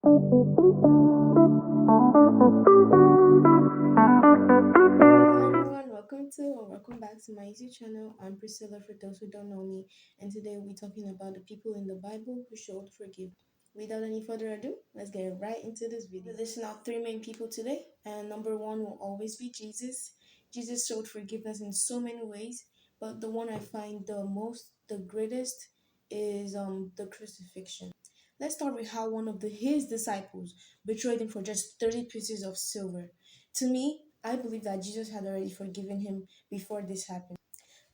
Everyone, welcome back to my YouTube channel. I'm Priscilla for those who don't know me, and today we'll be talking about the people in the Bible who showed forgiveness. Without any further ado, let's get right into this video. We're listing out three main people today, and number one will always be Jesus. Jesus showed forgiveness in so many ways, but the one I find the greatest is the crucifixion. Let's start with how one of his disciples betrayed him for just 30 pieces of silver. To me, I believe that Jesus had already forgiven him before this happened.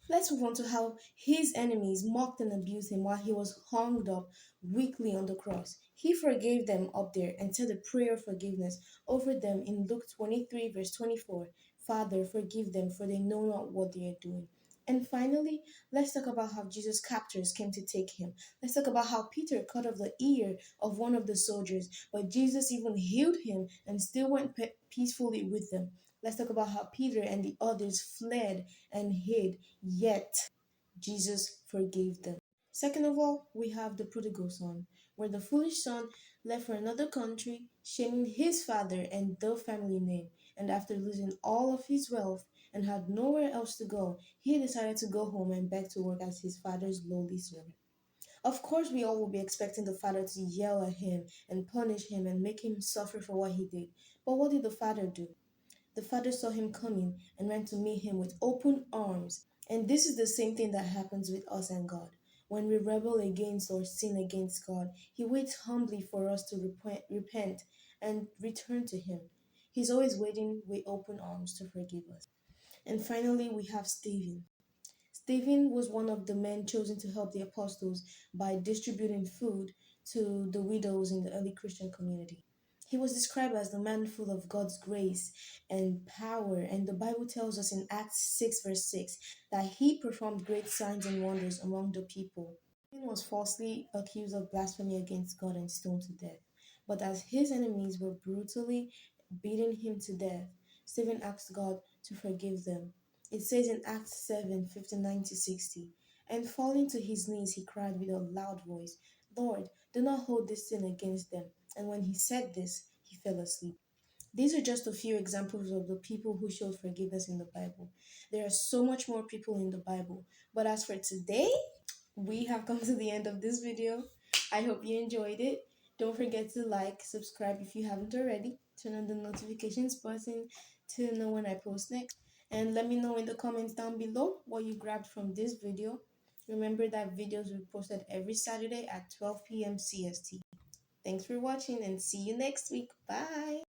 Let's move on to how his enemies mocked and abused him while he was hung up weakly on the cross. He forgave them up there and said a prayer of forgiveness over them in Luke 23, verse 24. Father, forgive them, for they know not what they are doing. And finally, let's talk about how Jesus' captors came to take him. Let's talk about how Peter cut off the ear of one of the soldiers, but Jesus even healed him and still went peacefully with them. Let's talk about how Peter and the others fled and hid, yet Jesus forgave them. Second of all, we have the prodigal son, where the foolish son left for another country, shaming his father and the family name. And after losing all of his wealth and had nowhere else to go, he decided to go home and beg to work as his father's lowly servant. Of course, we all will be expecting the father to yell at him and punish him and make him suffer for what he did. But what did the father do? The father saw him coming and ran to meet him with open arms. And this is the same thing that happens with us and God. When we rebel against or sin against God, He waits humbly for us to repent and return to Him. He's always waiting with open arms to forgive us. And finally, we have Stephen. Stephen was one of the men chosen to help the apostles by distributing food to the widows in the early Christian community. He was described as the man full of God's grace and power, and the Bible tells us in Acts 6, verse 6, that he performed great signs and wonders among the people. Stephen was falsely accused of blasphemy against God and stoned to death. But as his enemies were brutally beating him to death, Stephen asked God to forgive them. It says in Acts 7:59-60, and falling to his knees, he cried with a loud voice, Lord, do not hold this sin against them. And when he said this, he fell asleep. These are just a few examples of the people who showed forgiveness in the Bible. There are so much more people in the Bible. But as for today, we have come to the end of this video. I hope you enjoyed it. Don't forget to like, subscribe if you haven't already. Turn on the notifications button to know when I post next. And let me know in the comments down below what you grabbed from this video. Remember that videos will be posted every Saturday at 12 p.m. CST. Thanks for watching and see you next week. Bye!